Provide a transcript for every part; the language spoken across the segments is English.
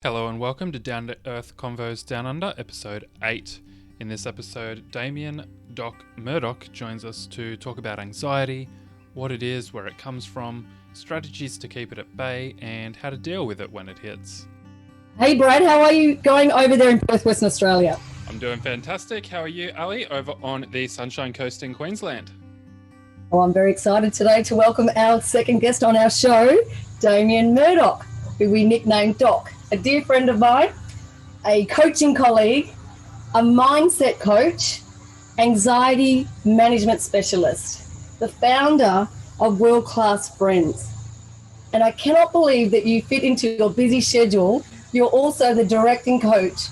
Hello and welcome to Down to Earth Convos Down Under, episode 8. In this episode, Damian Doc Murdoch joins us to talk about anxiety, what it is, where it comes from, strategies to keep it at bay, and how to deal with it when it hits. Hey Brad, how are you going over there in Perth, Western Australia? I'm doing fantastic. How are you, Ali, over on the Sunshine Coast in Queensland? Well, I'm very excited today to welcome our second guest on our show, Damian Murdoch, who we nicknamed Doc. A dear friend of mine, a coaching colleague, a mindset coach, anxiety management specialist, the founder of World Class Friends. And I cannot believe that you fit into your busy schedule. You're also the directing coach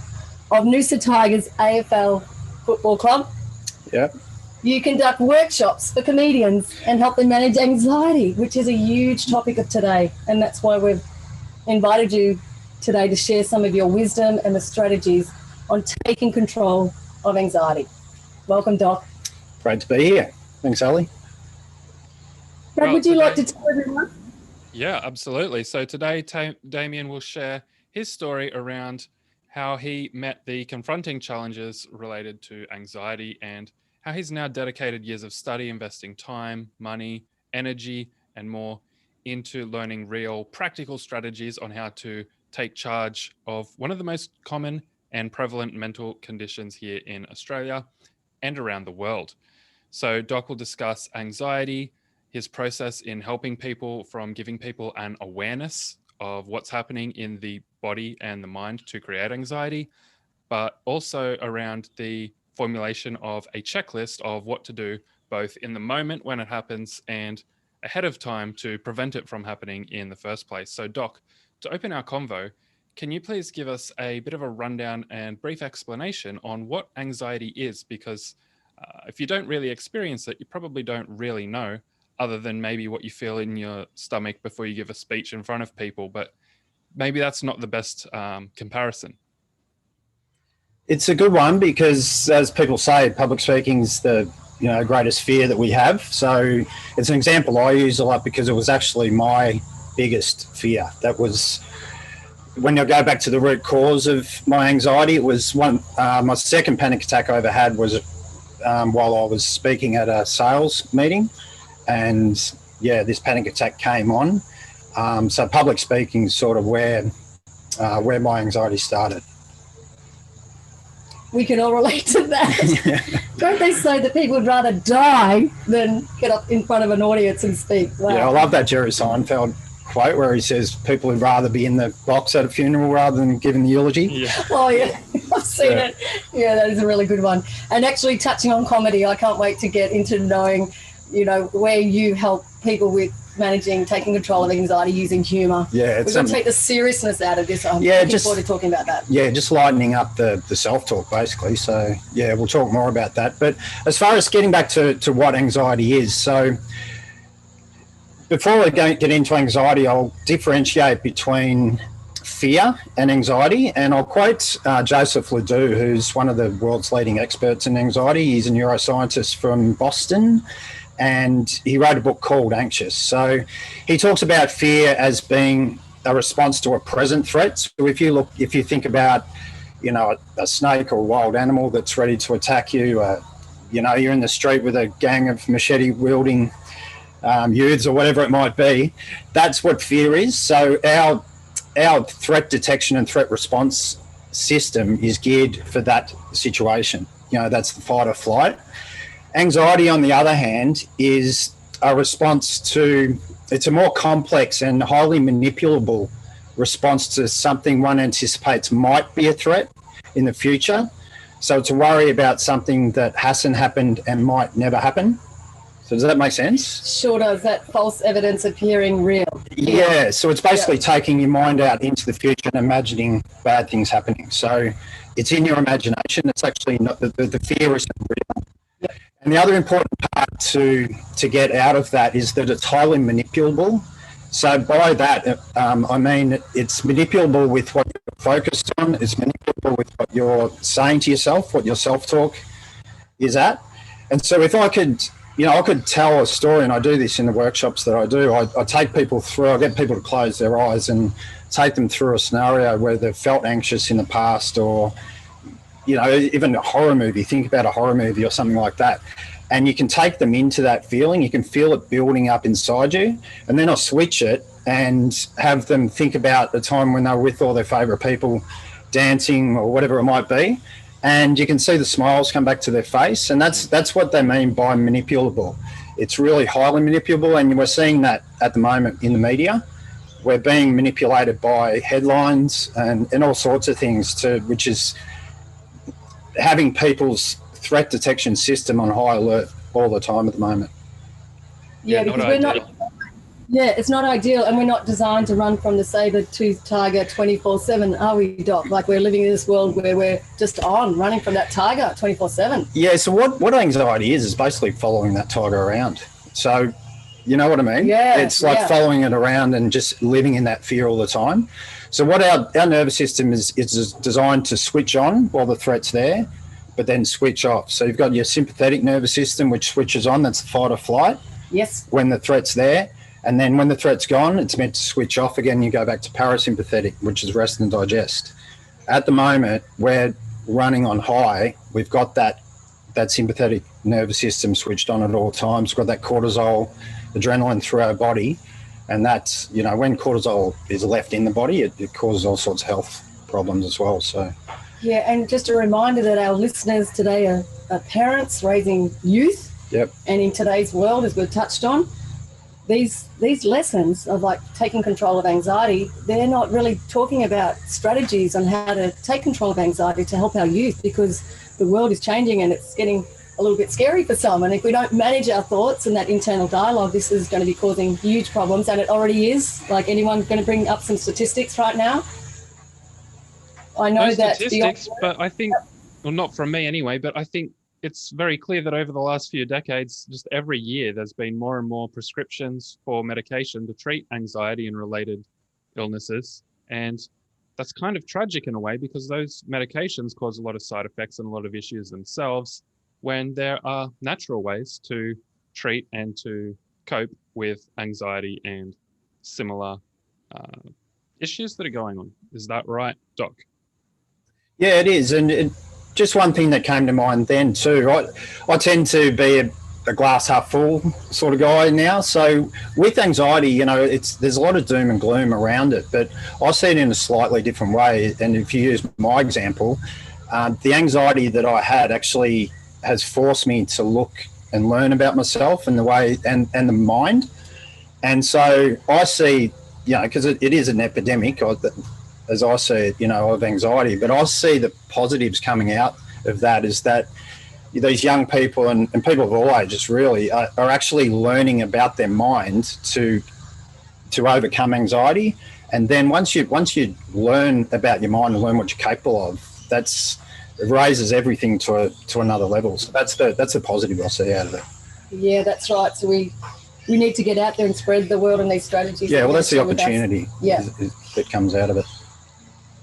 of Noosa Tigers AFL Football Club. Yep. You conduct workshops for comedians and help them manage anxiety, which is a huge topic of today. And that's why we've invited you today to share some of your wisdom and the strategies on taking control of anxiety. Welcome, Doc. Great to be here. Thanks, Ali. Brad, would you like to tell everyone? Yeah, absolutely. So today, Damian will share his story around how he met the confronting challenges related to anxiety and how he's now dedicated years of study, investing time, money, energy, and more into learning real practical strategies on how to take charge of one of the most common and prevalent mental conditions here in Australia and around the world. So Doc will discuss anxiety, his process in helping people from giving people an awareness of what's happening in the body and the mind to create anxiety, but also around the formulation of a checklist of what to do both in the moment when it happens and ahead of time to prevent it from happening in the first place. So Doc, to open our convo, can you please give us a bit of a rundown and brief explanation on what anxiety is? Because if you don't really experience it, you probably don't really know, other than maybe what you feel in your stomach before you give a speech in front of people. But maybe that's not the best comparison. It's a good one because, as people say, public speaking's the greatest fear that we have. So it's an example I use a lot because it was actually my biggest fear. That was when I go back to the root cause of my anxiety. It was my second panic attack I ever had was while I was speaking at a sales meeting, and this panic attack came on. So public speaking is sort of where my anxiety started. We can all relate to that. Don't they say that people would rather die than get up in front of an audience and speak? Wow. Yeah, I love that Jerry Seinfeld quote where he says people would rather be in the box at a funeral rather than giving the eulogy. Yeah. Oh, yeah. I've seen it. Yeah, that is a really good one. And actually touching on comedy, I can't wait to get into knowing, where you help people with taking control of anxiety using humour. Yeah, we're going to take the seriousness out of this. I'm looking forward to talking about that. Yeah, just lightening up the self-talk, basically. So, we'll talk more about that. But as far as getting back to what anxiety is, so before we get into anxiety, I'll differentiate between fear and anxiety. And I'll quote Joseph Ledoux, who's one of the world's leading experts in anxiety. He's a neuroscientist from Boston, and he wrote a book called Anxious. So he talks about fear as being a response to a present threat. So if you think about, a snake or a wild animal that's ready to attack you, you're in the street with a gang of machete wielding youths or whatever it might be, that's what fear is. So our threat detection and threat response system is geared for that situation. That's the fight or flight. Anxiety, on the other hand, is a response it's a more complex and highly manipulable response to something one anticipates might be a threat in the future. So it's a worry about something that hasn't happened and might never happen. So does that make sense? Sure does. That false evidence appearing real. Yeah, so it's basically taking your mind out into the future and imagining bad things happening. So it's in your imagination. It's actually not, the fear isn't real. Yep. And the other important part to get out of that is that it's highly manipulable. So by that, I mean it's manipulable with what you're focused on. It's manipulable with what you're saying to yourself, what your self-talk is at. And so if I could tell a story, and I do this in the workshops that I do. I take people through, I get people to close their eyes and take them through a scenario where they've felt anxious in the past, or, you know, even a horror movie. Think about a horror movie or something like that. And you can take them into that feeling. You can feel it building up inside you. And then I'll switch it and have them think about the time when they were with all their favourite people, dancing or whatever it might be. And you can see the smiles come back to their face. And that's what they mean by manipulable. It's really highly manipulable. And we're seeing that at the moment in the media. We're being manipulated by headlines and all sorts of things, which is having people's threat detection system on high alert all the time at the moment. Yeah, because we're not. Yeah, it's not ideal, and we're not designed to run from the saber-toothed tiger 24/7, are we, Doc? Like, we're living in this world where we're just running from that tiger 24/7. Yeah, so what anxiety is basically following that tiger around. So, you know what I mean? Yeah. It's like following it around and just living in that fear all the time. So what our nervous system is designed to switch on while the threat's there, but then switch off. So you've got your sympathetic nervous system, which switches on, that's fight or flight. Yes. When the threat's there. And then when the threat's gone, it's meant to switch off again. You go back to parasympathetic, which is rest and digest. At the moment, we're running on high. We've got that sympathetic nervous system switched on at all times. We've got that cortisol, adrenaline through our body. And that's, you know, when cortisol is left in the body, it causes all sorts of health problems as well. So, yeah, and just a reminder that our listeners today are parents raising youth. Yep. And in today's world, as we've touched on, these lessons of like taking control of anxiety, they're not really talking about strategies on how to take control of anxiety to help our youth, because the world is changing and it's getting a little bit scary for some. And if we don't manage our thoughts and that internal dialogue, this is going to be causing huge problems, and it already is. Like, anyone going to bring up some statistics right now? I know that statistics, but I think, well, not from me anyway, but I think it's very clear that over the last few decades, just every year, there's been more and more prescriptions for medication to treat anxiety and related illnesses. And that's kind of tragic in a way, because those medications cause a lot of side effects and a lot of issues themselves, when there are natural ways to treat and to cope with anxiety and similar issues that are going on. Is that right, Doc? Yeah, it is. And just one thing that came to mind then too, I tend to be a glass half full sort of guy now. So with anxiety, you know, there's a lot of doom and gloom around it, but I see it in a slightly different way. And if you use my example, the anxiety that I had actually has forced me to look and learn about myself and the way and the mind. And so I see, you know, because it is an epidemic, as I see it, you know, of anxiety, but I see the positives coming out of that is that these young people and people of all ages really are actually learning about their mind to overcome anxiety. And then once you learn about your mind and learn what you're capable of, it raises everything to another level. So that's the positive I see out of it. Yeah, that's right. So we need to get out there and spread the word on these strategies. Yeah, well, that's the opportunity that comes out of it.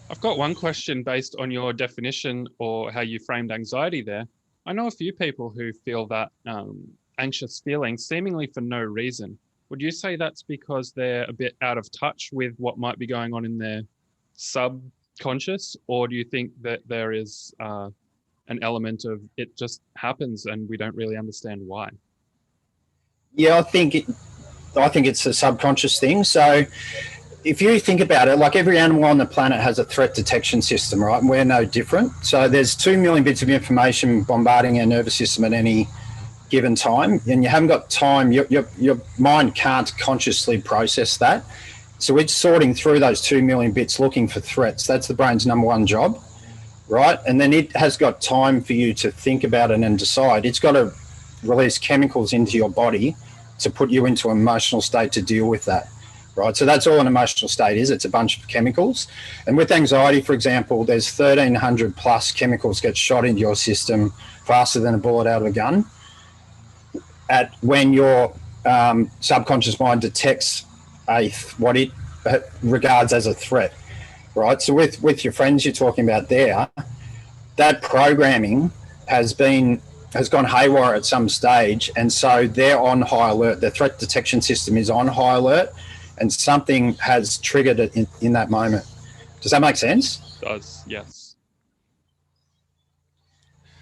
I've got one question based on your definition or how you framed anxiety there. I know a few people who feel that anxious feeling seemingly for no reason. Would you say that's because they're a bit out of touch with what might be going on in their subconscious? Or do you think that there is an element of it just happens and we don't really understand why? Yeah, I think it's a subconscious thing. So if you think about it, like every animal on the planet has a threat detection system, right? And we're no different. So there's 2 million bits of information bombarding our nervous system at any given time, and you haven't got time. Your mind can't consciously process that. So it's sorting through those 2 million bits looking for threats. That's the brain's number one job, right? And then it has got time for you to think about it and decide. It's got to release chemicals into your body to put you into an emotional state to deal with that. Right, so that's all an emotional state is. It's a bunch of chemicals. And with anxiety, for example, there's 1,300 plus chemicals get shot into your system faster than a bullet out of a gun when your subconscious mind detects what it regards as a threat. Right, so with your friends you're talking about there, that programming has gone haywire at some stage, and so they're on high alert. The threat detection system is on high alert. and something has triggered it in that moment. Does that make sense? It does, yes.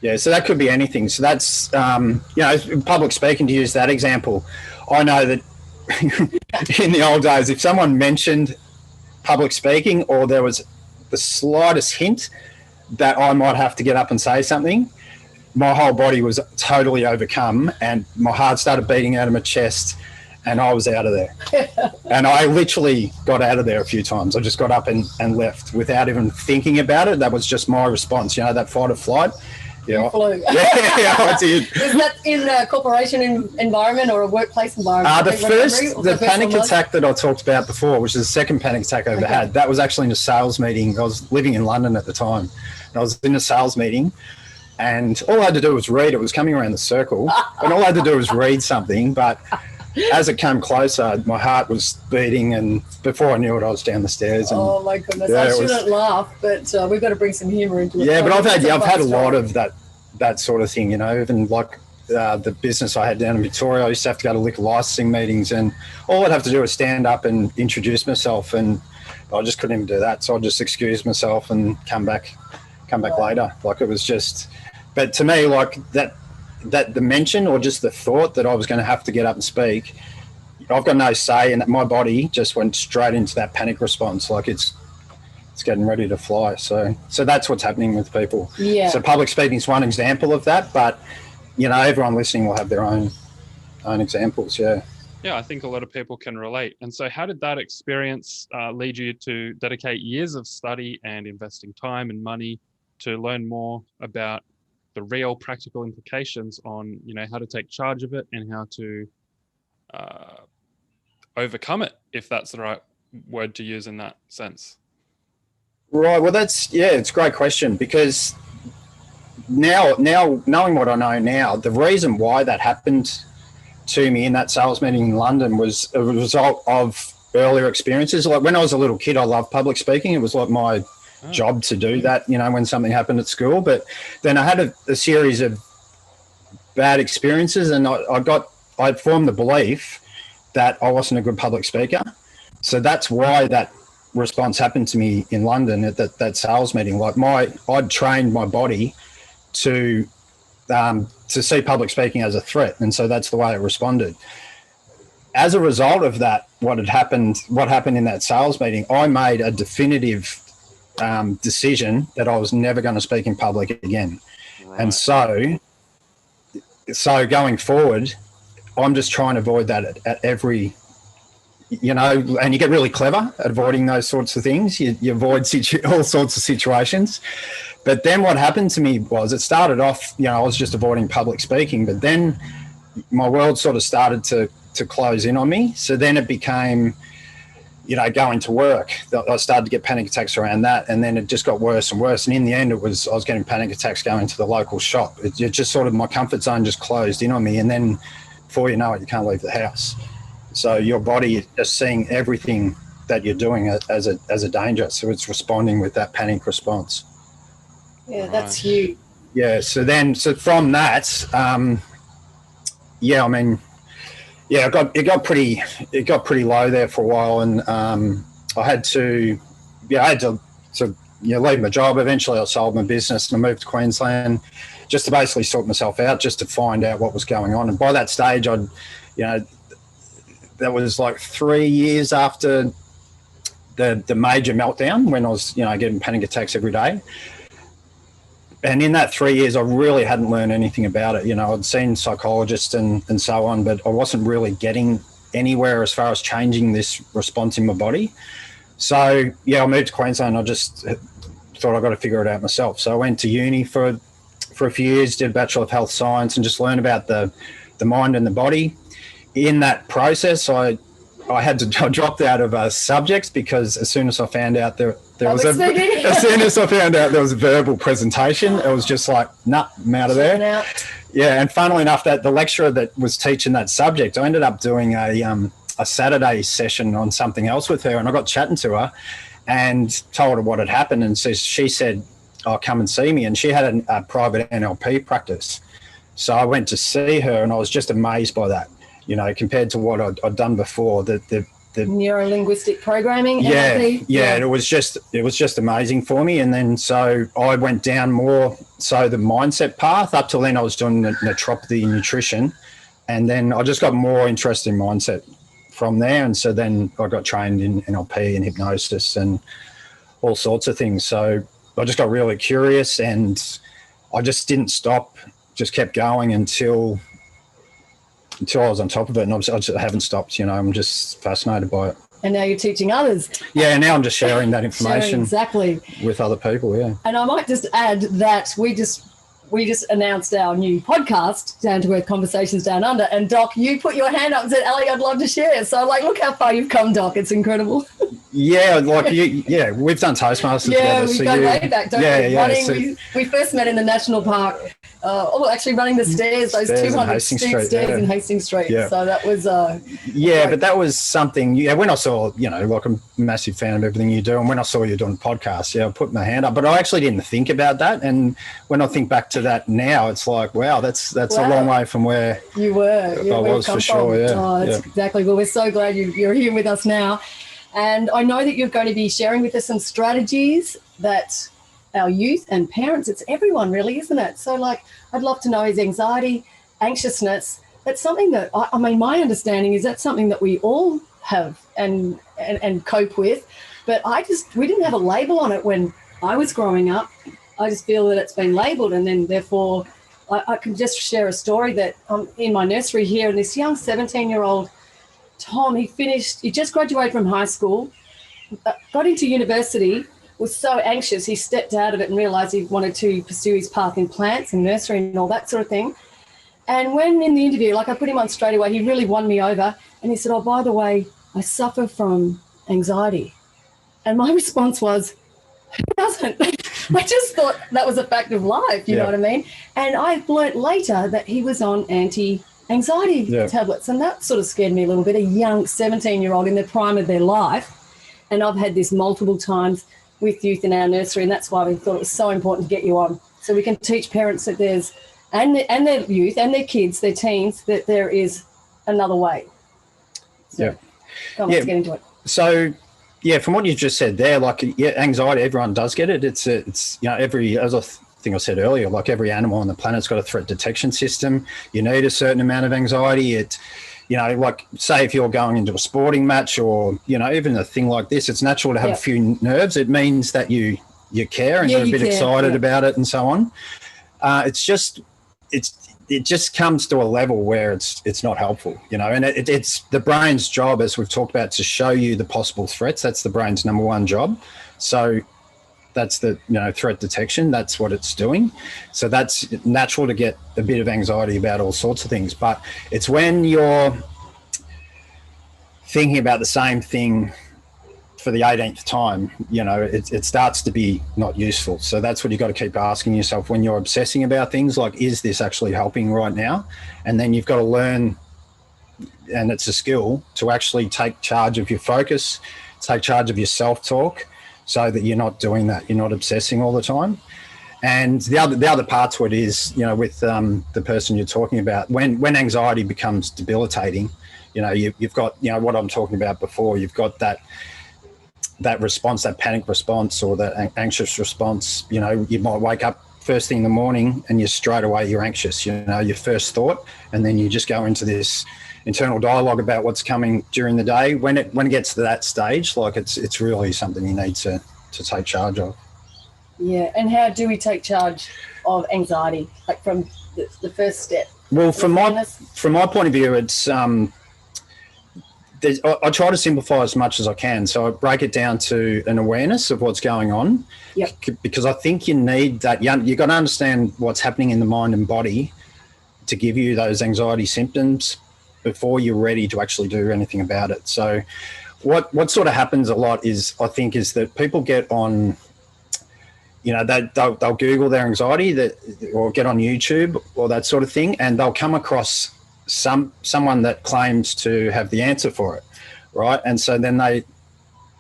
Yeah, so that could be anything. So that's, public speaking, to use that example. I know that in the old days, if someone mentioned public speaking or there was the slightest hint that I might have to get up and say something, my whole body was totally overcome and my heart started beating out of my chest and I was out of there. And I literally got out of there a few times. I just got up and left without even thinking about it. That was just my response, that fight or flight. Yeah, flew. Yeah, I did. Was that in a corporation environment or a workplace environment? The panic attack that I talked about before, which is the second panic attack I ever had, that was actually in a sales meeting. I was living in London at the time. And I was in a sales meeting and all I had to do was read. It was coming around the circle. And all I had to do was read something. But as it came closer, my heart was beating, and before I knew it, I was down the stairs. And, oh my goodness! I shouldn't laugh, but we've got to bring some humour into it. Yeah, but I've had a lot of that sort of thing. Even like the business I had down in Victoria, I used to have to go to liquor licensing meetings, and all I'd have to do was stand up and introduce myself, and I just couldn't even do that. So I'd just excuse myself and come back later. Like it was just. But to me, like that the mention or just the thought that I was going to have to get up and speak, I've got no say, and my body just went straight into that panic response. Like it's getting ready to fly. So that's what's happening with people. Yeah. So public speaking is one example of that, but everyone listening will have their own examples. Yeah. Yeah, I think a lot of people can relate. And so how did that experience lead you to dedicate years of study and investing time and money to learn more about the real practical implications on, how to take charge of it and how to overcome it, if that's the right word to use in that sense? Right. Well, it's a great question, because now knowing what I know now, the reason why that happened to me in that sales meeting in London was a result of earlier experiences. Like when I was a little kid, I loved public speaking. It was like my job to do that, when something happened at school. But then I had a series of bad experiences, and I formed the belief that I wasn't a good public speaker. So that's why that response happened to me in London at that sales meeting. Like I'd trained my body to see public speaking as a threat, and so that's the way it responded. As a result of that, what happened in that sales meeting, I made a definitive decision that I was never going to speak in public again. Right. And so going forward, I'm just trying to avoid that at every, and you get really clever at avoiding those sorts of things. You avoid all sorts of situations. But then what happened to me was, it started off, I was just avoiding public speaking, but then my world sort of started to close in on me. So then it became, going to work. I started to get panic attacks around that, and then it just got worse and worse. And in the end, I was getting panic attacks going to the local shop. It just sort of, my comfort zone just closed in on me. And then before you know it, you can't leave the house. So your body is just seeing everything that you're doing as a danger. So it's responding with that panic response. Yeah, that's huge. Yeah. So from that, it got pretty low there for a while, and I had to leave my job. Eventually, I sold my business and I moved to Queensland just to basically sort myself out, just to find out what was going on. And by that stage, that was like 3 years after the major meltdown, when I was getting panic attacks every day. And in that 3 years, I really hadn't learned anything about it. I'd seen psychologists and so on, but I wasn't really getting anywhere as far as changing this response in my body. So, I moved to Queensland. I just thought I got to figure it out myself. So I went to uni for a few years, did a Bachelor of Health Science, and just learned about the mind and the body. In that process, I dropped out of subjects, because as soon as I found out there was a verbal presentation, it was just like, nah, I'm out of there. Yeah, and funnily enough, that the lecturer that was teaching that subject, I ended up doing a Saturday session on something else with her, and I got chatting to her and told her what had happened, and so she said, "Oh, come and see me." And she had a private NLP practice, so I went to see her, and I was just amazed by that. Compared to what I'd done before, the neuro-linguistic programming. Yeah, NLP. yeah, it was just amazing for me. And then so I went down more so the mindset path. Up till then I was doing naturopathy and nutrition, and then I just got more interested in mindset from there. And so then I got trained in NLP and hypnosis and all sorts of things. So I just got really curious, and I just didn't stop, just kept going until I was on top of it, and I haven't stopped. I'm just fascinated by it. And now you're teaching others. Yeah, and now I'm just sharing that information exactly with other people. Yeah. And I might just add that we just announced our new podcast, Down to Earth Conversations Down Under. And Doc, you put your hand up and said, "Ali, I'd love to share." So look how far you've come, Doc. It's incredible. Yeah, we've done Toastmasters together. Yeah, we go way back, don't we? Running, we first met in the national park. Actually running the stairs, those 200 stairs in Hastings Street. Yeah. So that was but that was something. Yeah, when I saw, like I'm a massive fan of everything you do, and when I saw you doing podcasts, I put my hand up. But I actually didn't think about that. And when I think back to that now, it's like, wow, that's a long way from where you were. I was for sure. Yeah. Oh, that's exactly. Well, we're so glad you're here with us now, and I know that you're going to be sharing with us some strategies that our youth and parents, it's everyone really, isn't it? So I'd love to know, is anxiety, anxiousness, that's something that, I mean, my understanding is that's something that we all have and cope with, but we didn't have a label on it when I was growing up. I just feel that it's been labelled, and then therefore I can just share a story that I'm in my nursery here, and this young 17-year-old Tom, he just graduated from high school, got into university, was so anxious, he stepped out of it and realised he wanted to pursue his path in plants and nursery and all that sort of thing. And when in the interview, I put him on straight away, he really won me over. And he said, "Oh, by the way, I suffer from anxiety." And my response was, "Who doesn't?" I just thought that was a fact of life, you know what I mean? And I learnt later that he was on anti-anxiety tablets. And that sort of scared me a little bit, a young 17-year-old in the prime of their life. And I've had this multiple times with youth in our nursery, and that's why we thought it was so important to get you on, so we can teach parents that there's, and their youth and their kids, their teens, that there is another way. So, let's get into it. So, from what you just said there, anxiety, everyone does get it. It's every, as I think I said earlier, like every animal on the planet's got a threat detection system. You need a certain amount of anxiety. Say if you're going into a sporting match or, even a thing like this, it's natural to have a few nerves. It means that you care and you're a bit excited about it and so on. It just comes to a level where it's not helpful, and it's the brain's job, as we've talked about, to show you the possible threats. That's the brain's number one job. So that's the threat detection. That's what it's doing. So that's natural to get a bit of anxiety about all sorts of things. But it's when you're thinking about the same thing for the 18th time, it starts to be not useful. So that's what you've got to keep asking yourself when you're obsessing about things, like, is this actually helping right now? And then you've got to learn, and it's a skill, to actually take charge of your focus, take charge of your self-talk, so that you're not doing that. You're not obsessing all the time. And the other part to it is, with the person you're talking about, when anxiety becomes debilitating, you've got, what I'm talking about before, you've got that response, that panic response or that anxious response. You might wake up first thing in the morning and you're anxious, your first thought, and then you just go into this internal dialogue about what's coming during the day. When it gets to that stage, it's really something you need to take charge of. Yeah, and how do we take charge of anxiety, from the first step? Well, from my point of view, it's I try to simplify as much as I can. So I break it down to an awareness of what's going on. Yep. Because I think you need that. You've got to understand what's happening in the mind and body to give you those anxiety symptoms before you're ready to actually do anything about it. So what sort of happens a lot is that people get on, they'll Google their anxiety or get on YouTube or that sort of thing, and they'll come across someone that claims to have the answer for it, right? And so then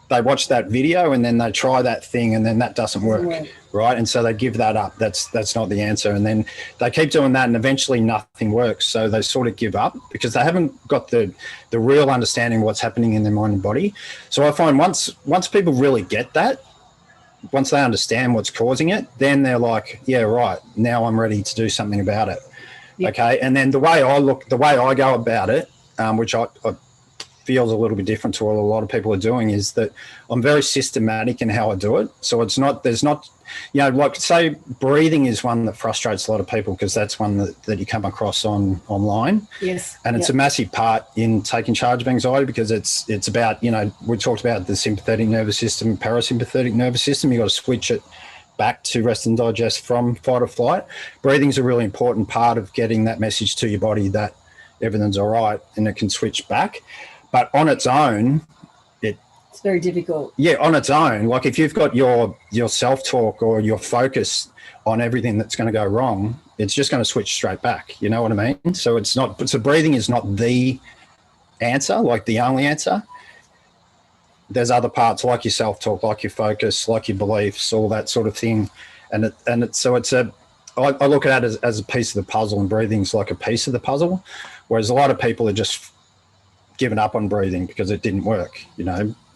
they watch that video and then they try that thing and then that doesn't work, right? And so they give that up. That's not the answer. And then they keep doing that and eventually nothing works. So they sort of give up because they haven't got the real understanding of what's happening in their mind and body. So I find once people really get that, once they understand what's causing it, then they're like, yeah, right, now I'm ready to do something about it. Yep. Okay. And then the way I go about it, which I feels a little bit different to what a lot of people are doing, is that I'm very systematic in how I do it. So there's not, like say breathing is one that frustrates a lot of people because that's one that you come across online. Yes. And it's a massive part in taking charge of anxiety because it's about, we talked about the sympathetic nervous system, parasympathetic nervous system. You've got to switch it back to rest and digest from fight or flight. Breathing is a really important part of getting that message to your body that everything's all right and it can switch back. But on its own, it's very difficult. Yeah, on its own. Like if you've got your self-talk or your focus on everything that's going to go wrong, it's just going to switch straight back. You know what I mean? So breathing is not the answer, like the only answer. There's other parts like your self-talk, like your focus, like your beliefs, all that sort of thing. I look at it as a piece of the puzzle, and breathing's like a piece of the puzzle, whereas a lot of people are just given up on breathing because it didn't work,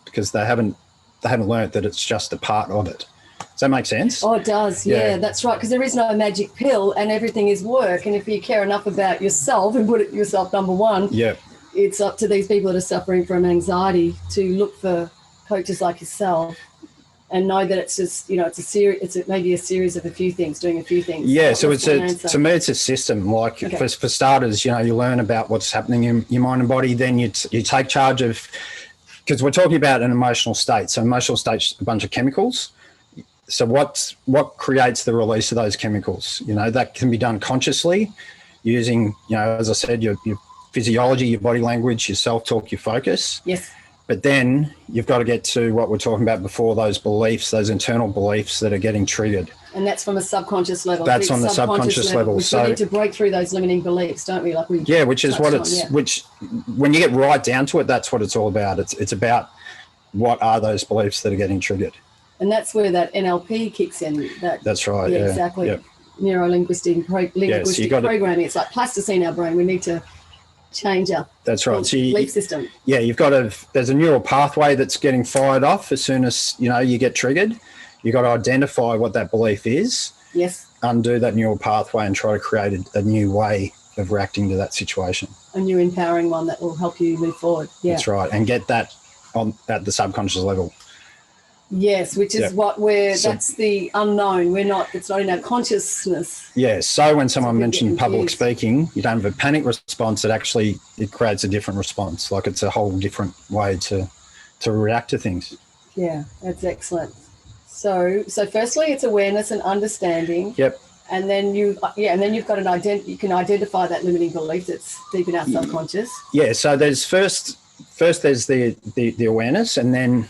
because they haven't learned that it's just a part of it. Does that make sense? Oh, it does. Yeah, that's right. Because there is no magic pill and everything is work. And if you care enough about yourself and put yourself number one, it's up to these people that are suffering from anxiety to look for coaches like yourself and know that it's just, maybe a series of a few things, doing a few things. Yeah, so to me, it's a system. Like for starters, you learn about what's happening in your mind and body. Then you take charge of, because we're talking about an emotional state. So emotional state's a bunch of chemicals. So what creates the release of those chemicals? That can be done consciously using, as I said, your physiology, your body language, your self-talk, your focus. Yes. But then you've got to get to what we're talking about before, those beliefs, those internal beliefs that are getting triggered. And that's from a subconscious level. That's on the subconscious level. So we need to break through those limiting beliefs, don't we? Which when you get right down to it, that's what it's all about. It's about what are those beliefs that are getting triggered. And that's where that NLP kicks in. That's right. Yeah, exactly. Yep. Neuro-linguistic programming. It's like plasticine our brain. We need to change our belief system. Yeah, there's a neural pathway that's getting fired off as soon as, you get triggered. You've got to identify what that belief is. Yes. Undo that neural pathway and try to create a new way of reacting to that situation. A new empowering one that will help you move forward. Yeah. That's right. And get that at the subconscious level. Yes, which is that's the unknown. It's not in our consciousness. Yeah. So when someone mentioned public speaking, you don't have a panic response. It creates a different response. Like it's a whole different way to react to things. Yeah, that's excellent. So firstly, it's awareness and understanding. Yep. And then you've got you can identify that limiting belief that's deep in our subconscious. Yeah. So there's first there's the awareness, and then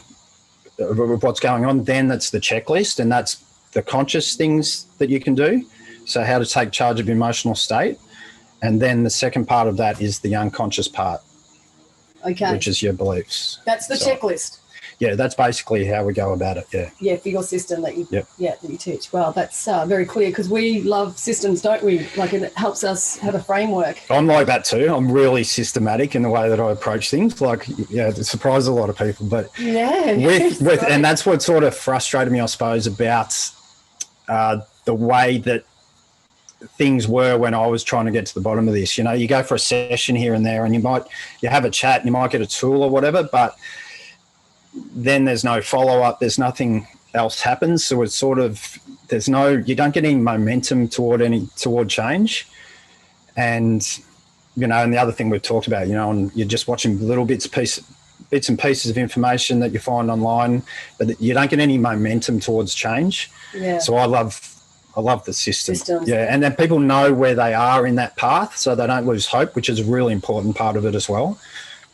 of what's going on, then that's the checklist, and that's the conscious things that you can do. So how to take charge of your emotional state. And then the second part of that is the unconscious part. Okay. Which is your beliefs. That's the checklist. Yeah, that's basically how we go about it. Yeah. Yeah, for your system that you teach. Well, that's very clear because we love systems, don't we? Like it helps us have a framework. I'm like that too. I'm really systematic in the way that I approach things. Like, it surprises a lot of people. But and that's what sort of frustrated me, I suppose, about the way that things were when I was trying to get to the bottom of this. You go for a session here and there, and you have a chat, and you might get a tool or whatever, but then there's no follow-up, there's nothing else happens. So it's sort of, you don't get any momentum toward change. And, and the other thing we've talked about, and you're just watching little bits and pieces of information that you find online, but you don't get any momentum towards change. Yeah. So I love the system. Systems. Yeah. And then people know where they are in that path so they don't lose hope, which is a really important part of it as well.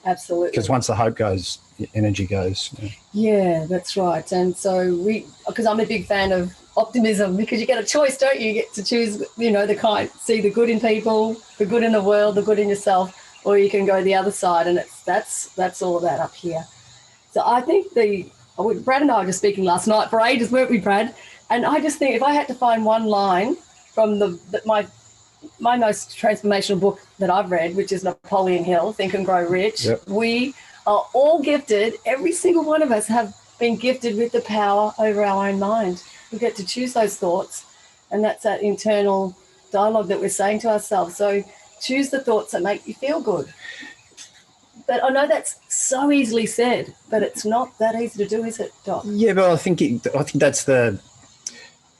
Absolutely. Because once the hope goes, energy goes. Yeah, that's right. And so because I'm a big fan of optimism, because you get a choice, don't you? You get to choose, see the good in people, the good in the world, the good in yourself, or you can go the other side, and that's all of that up here. So I think Brad and I were just speaking last night for ages, weren't we, Brad? And I just think if I had to find one line from my most transformational book that I've read, which is Napoleon Hill, Think and Grow Rich, we are all gifted, every single one of us have been gifted with the power over our own mind. We get to choose those thoughts, and that's that internal dialogue that we're saying to ourselves. So choose the thoughts that make you feel good. But I know that's so easily said, but it's not that easy to do, is it, Doc? Yeah, but I think that's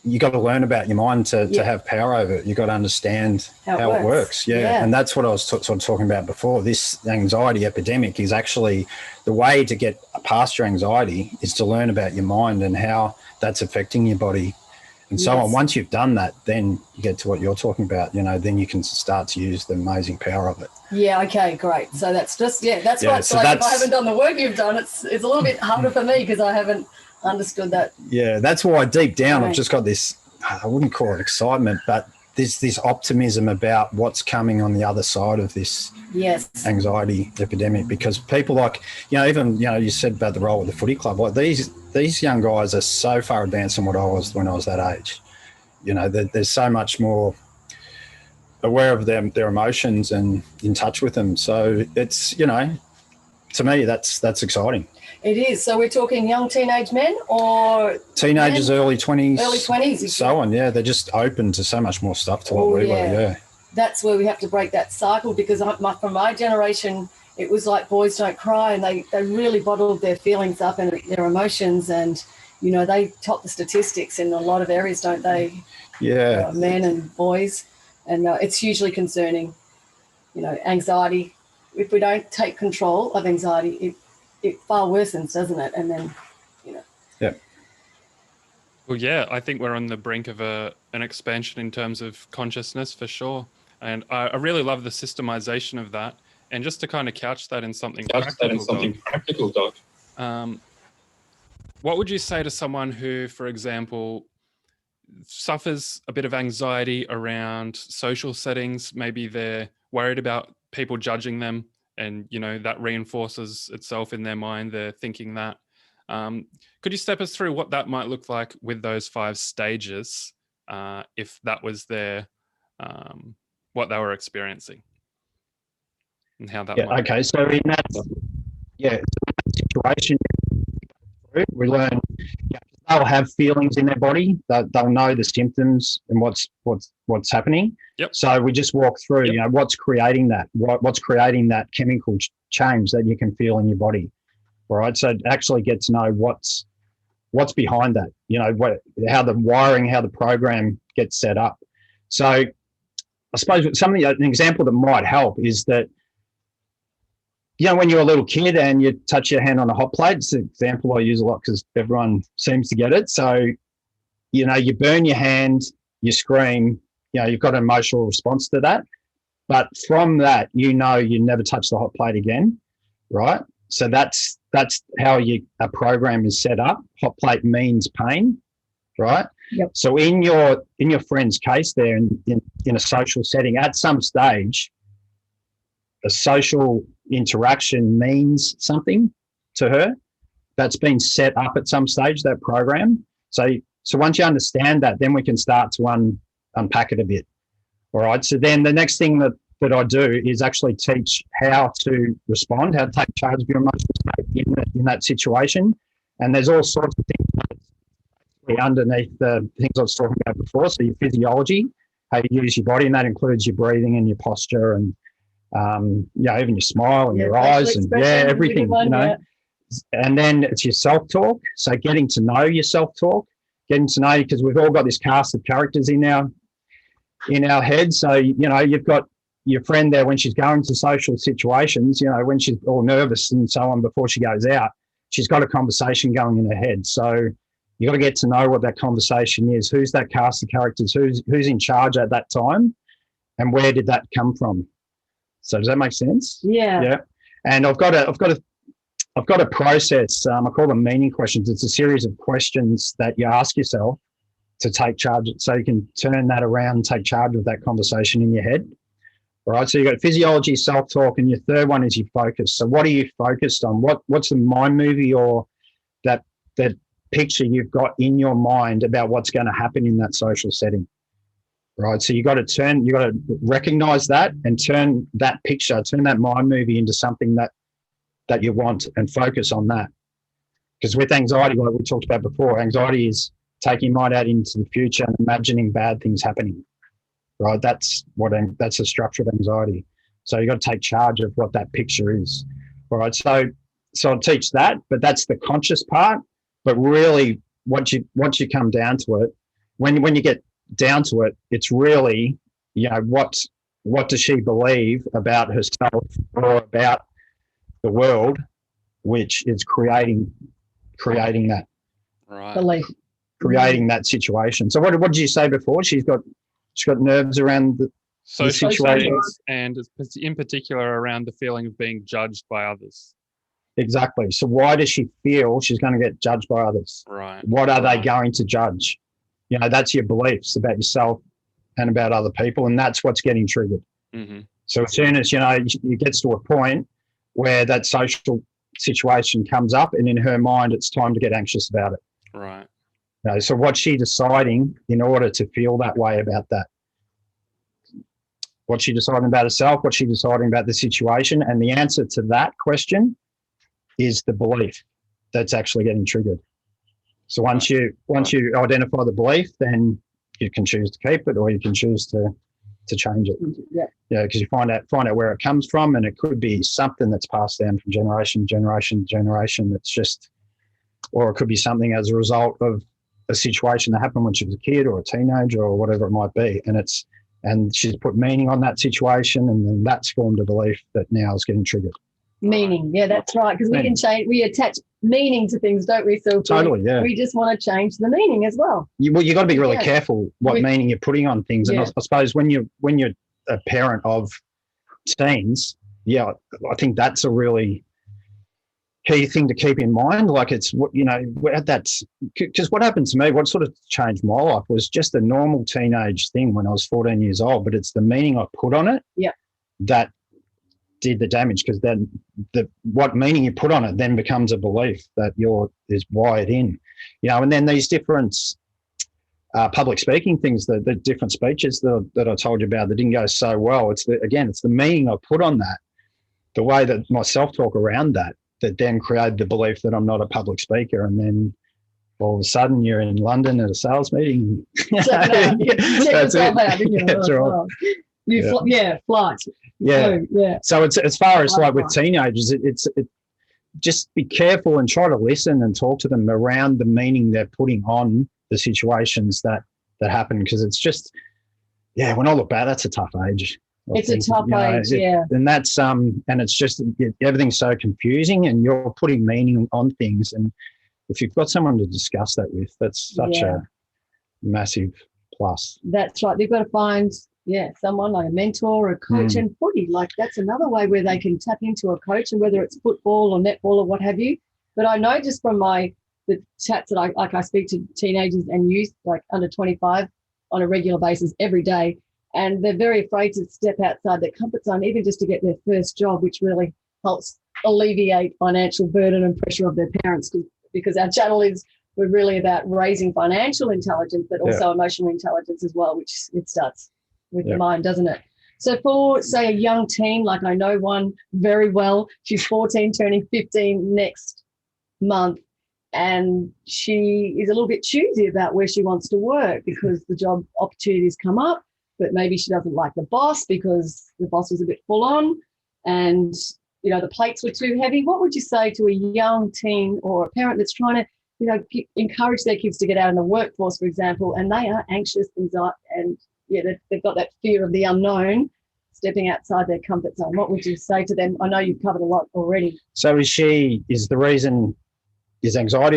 you got to learn about your mind to have power over it. You got to understand how it works. Yeah. And that's what I was sort of talking about before. This anxiety epidemic is actually the way to get past your anxiety is to learn about your mind and how that's affecting your body and so on. Once you've done that, then you get to what you're talking about, then you can start to use the amazing power of it. Yeah, okay, great. So that's just, that's right. So like if I haven't done the work you've done, it's a little bit harder for me because I haven't understood that. Yeah, that's why deep down I've just got this, I wouldn't call it excitement, but there's this optimism about what's coming on the other side of this anxiety epidemic, because people like, even, you said about the role of the footy club, like these young guys are so far advanced than what I was when I was that age. There's so much more aware of their emotions and in touch with them. So it's, to me, that's exciting. It is. So we're talking young teenage men or teenagers, early 20s. Early 20s. So on, yeah. They're just open to so much more stuff to what we were, yeah. That's where we have to break that cycle, because from my generation, it was like boys don't cry, and they really bottled their feelings up and their emotions, and, they top the statistics in a lot of areas, don't they? Yeah. Men and boys. And it's hugely concerning, anxiety. If we don't take control of anxiety, it far worsens, doesn't it? And then, Yeah. Well, yeah, I think we're on the brink of an expansion in terms of consciousness for sure. And I really love the systemization of that. And just to kind of couch that in something practical, Doc. What would you say to someone who, for example, suffers a bit of anxiety around social settings? Maybe they're worried about people judging them, and that reinforces itself in their mind. They're thinking that. Could you step us through what that might look like with those 5 stages, if that was their what they were experiencing, and how that might? Okay, so in that situation, we learn they'll have feelings in their body. They'll know the symptoms and what's happening. Yep. So we just walk through, what's creating that, what's creating that chemical change that you can feel in your body. All right. So actually get to know what's behind that, how the program gets set up. So I suppose an example that might help is that, when you're a little kid and you touch your hand on a hot plate, it's an example I use a lot because everyone seems to get it. So, you burn your hand, you scream, you've got an emotional response to that. But from that, you never touch the hot plate again, right? So that's how a program is set up. Hot plate means pain, right? Yep. So in your friend's case there, in a social setting, at some stage, a social interaction means something to her. That's been set up at some stage, that program. So once you understand that, then we can start to unpack it a bit. All right. So then the next thing that I do is actually teach how to respond, how to take charge of your emotional state in that situation. And there's all sorts of things underneath the things I was talking about before. So your physiology, how you use your body, and that includes your breathing and your posture and even your smile and your eyes and everything, And then it's your self-talk. So getting to know your self-talk, because we've all got this cast of characters in our head. So, you've got your friend there when she's going to social situations, when she's all nervous and so on before she goes out, she's got a conversation going in her head. So you got to get to know what that conversation is. Who's that cast of characters? Who's in charge at that time? And where did that come from? So does that make sense? Yeah. Yeah. And I've got a process. I call them meaning questions. It's a series of questions that you ask yourself to take charge, so you can turn that around and take charge of that conversation in your head. All right. So you've got physiology, self-talk, and your third one is your focus. So what are you focused on? What's the mind movie or that picture you've got in your mind about what's going to happen in that social setting? Right. So you got to recognize that and turn that mind movie into something that you want and focus on that. Because with anxiety, like we talked about before, anxiety is taking your mind out into the future and imagining bad things happening. Right. That's the structure of anxiety. So you got to take charge of what that picture is. All right. So I'll teach that, but that's the conscious part. But really, once you come down to it, when you get down to it, it's really, what does she believe about herself or about the world, which is creating that, Right. Belief. creating that situation. So what did you say before? She's got nerves around the Social situation. settings, and in particular around the feeling of being judged by others. Exactly. So why does she feel she's going to get judged by others? Right. What are they going to judge? That's your beliefs about yourself and about other people, and that's what's getting triggered. Mm-hmm. So as soon as it gets to a point where that social situation comes up, and in her mind, it's time to get anxious about it. Right. So what's she deciding in order to feel that way about that? What's she deciding about herself? What's she deciding about the situation? And the answer to that question is the belief that's actually getting triggered. So once you identify the belief, then you can choose to keep it or you can choose to change it. Yeah, because you find out where it comes from, and it could be something that's passed down from generation to generation. That's just, or it could be something as a result of a situation that happened when she was a kid or a teenager or whatever it might be, and she's put meaning on that situation, and then that's formed a belief that now is getting triggered. Meaning, yeah, that's right. Because we can change, we attach meaning to things, don't we? So totally, yeah. We just want to change the meaning as well. You got to be really careful what meaning you're putting on things. And I suppose when you're a parent of teens, I think that's a really key thing to keep in mind. Like that's because what happened to me, what sort of changed my life was just a normal teenage thing when I was 14 years old, but it's the meaning I put on it that did the damage, because then what meaning you put on it then becomes a belief that is wired in, and then these different public speaking things, the different speeches that I told you about that didn't go so well. It's the meaning I put on that, the way that my self-talk around that then created the belief that I'm not a public speaker. And then all of a sudden you're in London at a sales meeting. Check yourself out, didn't you? Flight. Yeah. So it's as far as like with teenagers, it just be careful and try to listen and talk to them around the meaning they're putting on the situations that happen, because it's just, when I look back, that's a tough age. It's a tough age, and that's and it's just everything's so confusing, and you're putting meaning on things, and if you've got someone to discuss that with, that's such a massive plus. That's right. They've got to find someone like a mentor or a coach. And footy, like that's another way where they can tap into a coach, and whether it's football or netball or what have you. But I know just from the chats that I speak to teenagers and youth like under 25 on a regular basis every day, and they're very afraid to step outside their comfort zone, even just to get their first job, which really helps alleviate financial burden and pressure of their parents, because our channel we're really about raising financial intelligence, but also emotional intelligence as well, which it starts with the mind, doesn't it? So for, say, a young teen, like I know one very well, she's 14, turning 15 next month, and she is a little bit choosy about where she wants to work because the job opportunities come up, but maybe she doesn't like the boss because the boss was a bit full on and, the plates were too heavy. What would you say to a young teen or a parent that's trying to, encourage their kids to get out in the workforce, for example, and they are anxious, anxiety, and they've got that fear of the unknown, stepping outside their comfort zone? What would you say to them? I know you've covered a lot already. So is anxiety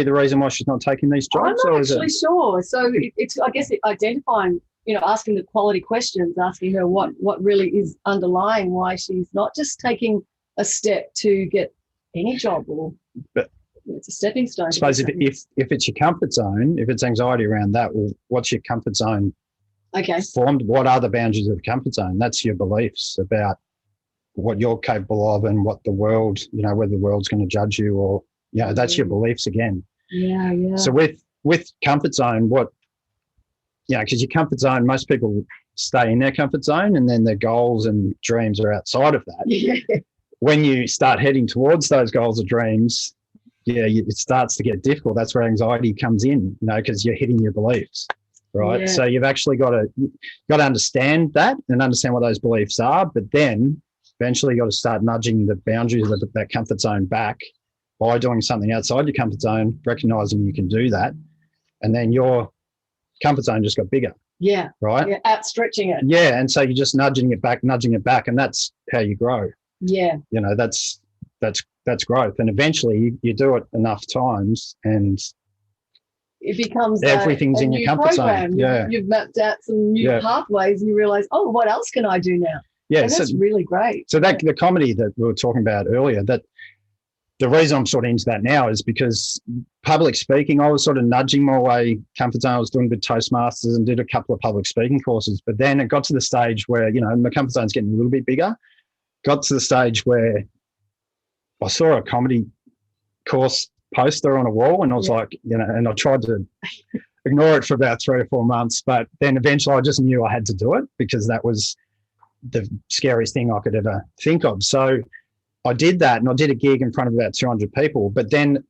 the reason why she's not taking these jobs? I'm not actually sure. So it's, I guess, identifying, asking the quality questions, asking her what really is underlying why she's not just taking a step to get any job, but it's a stepping stone. I suppose if it's your comfort zone, if it's anxiety around that, well, what's your comfort zone Okay. formed. What are the boundaries of the comfort zone? That's your beliefs about what you're capable of and what the world, whether the world's going to judge you or, that's your beliefs again. Yeah, yeah. So with comfort zone, because your comfort zone, most people stay in their comfort zone and then their goals and dreams are outside of that. Yeah. When you start heading towards those goals or dreams, it starts to get difficult. That's where anxiety comes in, because you're hitting your beliefs, right? Yeah. So you've actually got to understand that and understand what those beliefs are, but then eventually you got to start nudging the boundaries of that comfort zone back by doing something outside your comfort zone, recognizing you can do that, and then your comfort zone just got bigger. Yeah. Right? Yeah, outstretching it. Yeah, and so you're just nudging it back, and that's how you grow. Yeah. That's growth, and eventually you do it enough times and it becomes everything's in your comfort zone. Yeah. You've mapped out some new pathways and you realize, oh, what else can I do now? Yeah. And that's really great. So the comedy that we were talking about earlier, that the reason I'm sort of into that now is because public speaking, I was sort of nudging my way comfort zone. I was doing a bit of Toastmasters and did a couple of public speaking courses, but then it got to the stage where, my comfort zone's getting a little bit bigger. Got to the stage where I saw a comedy course poster on a wall and I was like, and I tried to ignore it for about 3 or 4 months, but then eventually I just knew I had to do it because that was the scariest thing I could ever think of. So I did that and I did a gig in front of about 200 people, but then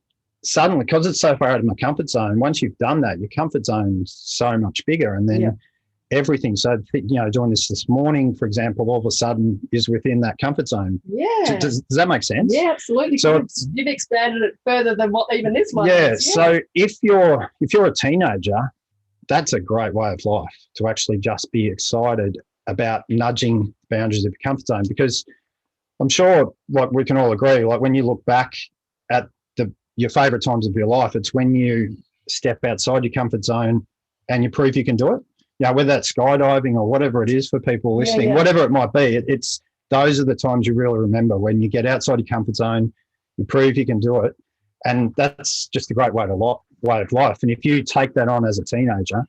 suddenly, because it's so far out of my comfort zone, once you've done that, your comfort zone's so much bigger, and then everything. So, doing this morning, for example, all of a sudden is within that comfort zone. Yeah. Does that make sense? Yeah, absolutely. So you've expanded it further than what even this one is. Yeah. So if you're a teenager, that's a great way of life to actually just be excited about nudging boundaries of your comfort zone, because I'm sure, like, we can all agree, like, when you look back at your favourite times of your life, it's when you step outside your comfort zone and you prove you can do it. Whether that's skydiving or whatever it is for people listening, whatever it might be, it's those are the times you really remember, when you get outside your comfort zone, you prove you can do it, and that's just a great way of life. And if you take that on as a teenager,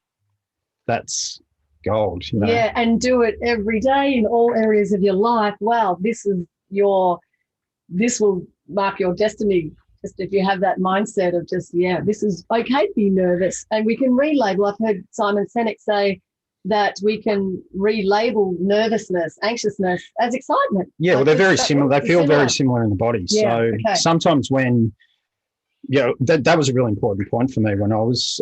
that's gold. Yeah, and do it every day in all areas of your life. Wow, this will mark your destiny. Just if you have that mindset of just, this is okay to be nervous. And we can relabel. I've heard Simon Sinek say that we can relabel nervousness, anxiousness as excitement. Yeah, well, they're very similar. They feel very similar in the body. Yeah, so sometimes when, that was a really important point for me when I was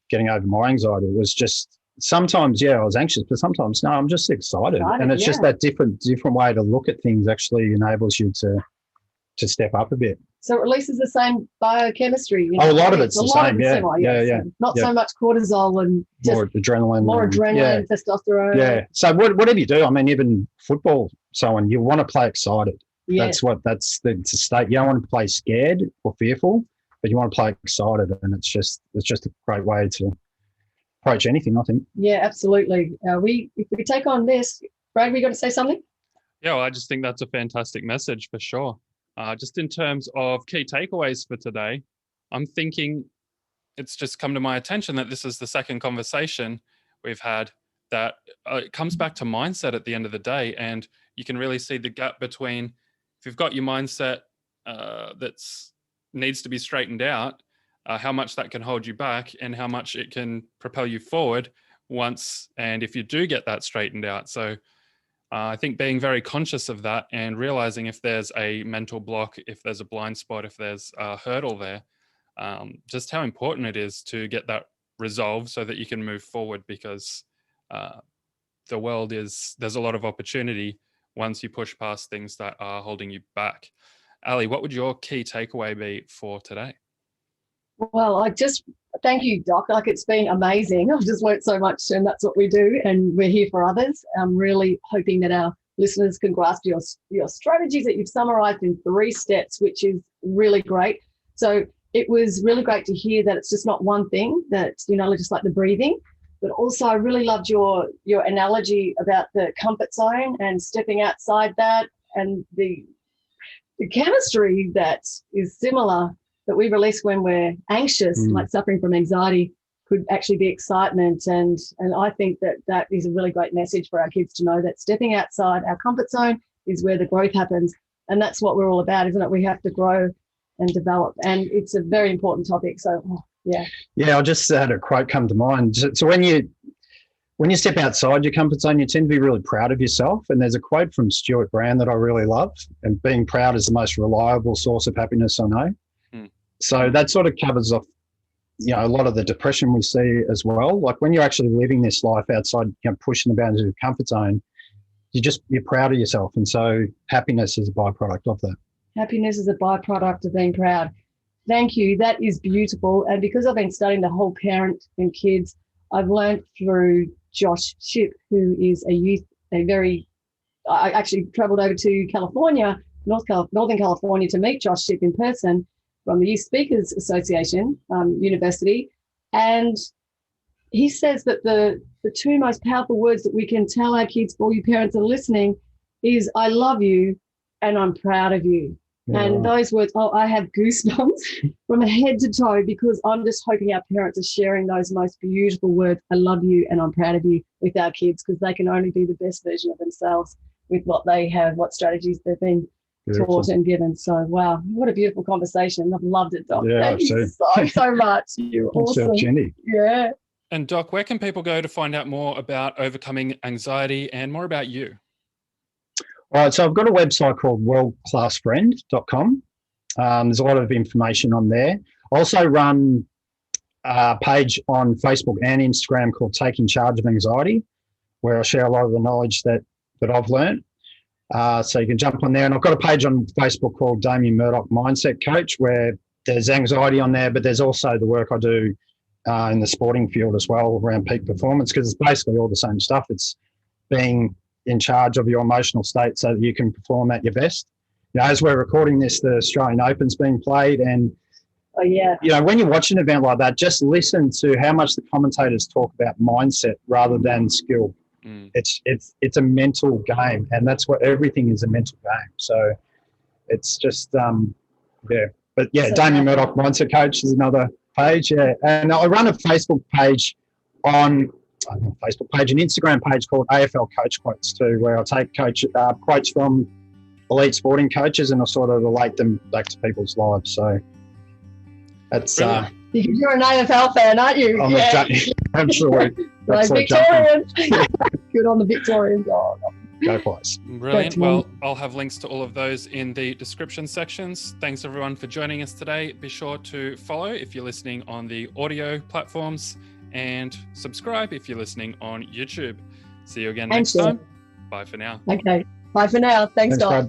getting over my anxiety. It was just sometimes, I was anxious, but sometimes, no, I'm just excited. And it's just that different way to look at things actually enables you to step up a bit. So it releases the same biochemistry. A lot of it's the same. Similar, yeah. Not so much cortisol and just more adrenaline, testosterone. Yeah. So whatever you do, I mean, even football, so on, you want to play excited. Yeah. That's the state. You don't want to play scared or fearful, but you want to play excited, and it's just a great way to approach anything, I think. Yeah, absolutely. If we take on this, Brad, we got to say something? Yeah, well, I just think that's a fantastic message for sure. Just in terms of key takeaways for today, I'm thinking it's just come to my attention that this is the second conversation we've had that it comes back to mindset at the end of the day. And you can really see the gap between, if you've got your mindset that's needs to be straightened out, how much that can hold you back and how much it can propel you forward and if you do get that straightened out. So I think being very conscious of that and realizing if there's a mental block, if there's a blind spot, if there's a hurdle there, just how important it is to get that resolved so that you can move forward, because there's a lot of opportunity once you push past things that are holding you back. Ali, what would your key takeaway be for today? Well, thank you, Doc. Like, it's been amazing. I've just learned so much, and that's what we do, and we're here for others. I'm really hoping that our listeners can grasp your strategies that you've summarized in 3 steps, which is really great. So it was really great to hear that it's just not one thing, that, just like the breathing, but also I really loved your analogy about the comfort zone and stepping outside that, and the chemistry that is similar that we release when we're anxious, like suffering from anxiety, could actually be excitement. And I think that is a really great message for our kids to know that stepping outside our comfort zone is where the growth happens. And that's what we're all about, isn't it? We have to grow and develop. And it's a very important topic. So, yeah. Yeah, I just had a quote come to mind. So when you step outside your comfort zone, you tend to be really proud of yourself. And there's a quote from Stuart Brand that I really love. And being proud is the most reliable source of happiness I know. So that sort of covers off, a lot of the depression we see as well. Like when you're actually living this life outside, pushing the boundaries of your comfort zone, you're proud of yourself. And so happiness is a byproduct of that. Happiness is a byproduct of being proud. Thank you. That is beautiful. And because I've been studying the whole parent and kids, I've learned through Josh Shipp, who is I actually travelled over to California, Northern California, to meet Josh Shipp in person from the Youth Speakers Association University. And he says that the two most powerful words that we can tell our kids, for all you parents that are listening, is I love you and I'm proud of you. Yeah. And those words, I have goosebumps from head to toe, because I'm just hoping our parents are sharing those most beautiful words, I love you and I'm proud of you, with our kids, because they can only be the best version of themselves with what they have, what strategies they've been taught and given. So, wow, what a beautiful conversation. I've loved it, Doc. Yeah, thank you so much. You're awesome. Jenny. Yeah. And Doc, where can people go to find out more about overcoming anxiety and more about you? All right, so I've got a website called worldclassfriend.com. There's a lot of information on there. I also run a page on Facebook and Instagram called Taking Charge of Anxiety, where I share a lot of the knowledge that I've learned. So you can jump on there. And I've got a page on Facebook called Damian Murdoch Mindset Coach, where there's anxiety on there, but there's also the work I do in the sporting field as well around peak performance, because it's basically all the same stuff. It's being in charge of your emotional state so that you can perform at your best. As we're recording this, the Australian Open's being played, and when you watch an event like that, just listen to how much the commentators talk about mindset rather than skill. It's a mental game, and that's what everything is, a mental game. So it's just But Damian Murdoch Mindset Coach is another page. Yeah, and I run a Facebook page an Instagram page called AFL Coach Quotes too, where I take quotes from elite sporting coaches and I sort of relate them back to people's lives. So that's you're an AFL fan, aren't you? Absolutely. Like Victorians. Good on the Victorians. Go Pies. Brilliant. Well, I'll have links to all of those in the description sections. Thanks everyone for joining us today. Be sure to follow if you're listening on the audio platforms, and subscribe if you're listening on YouTube. See you again next time. Bye for now. Okay. Bye for now. Thanks, Doc.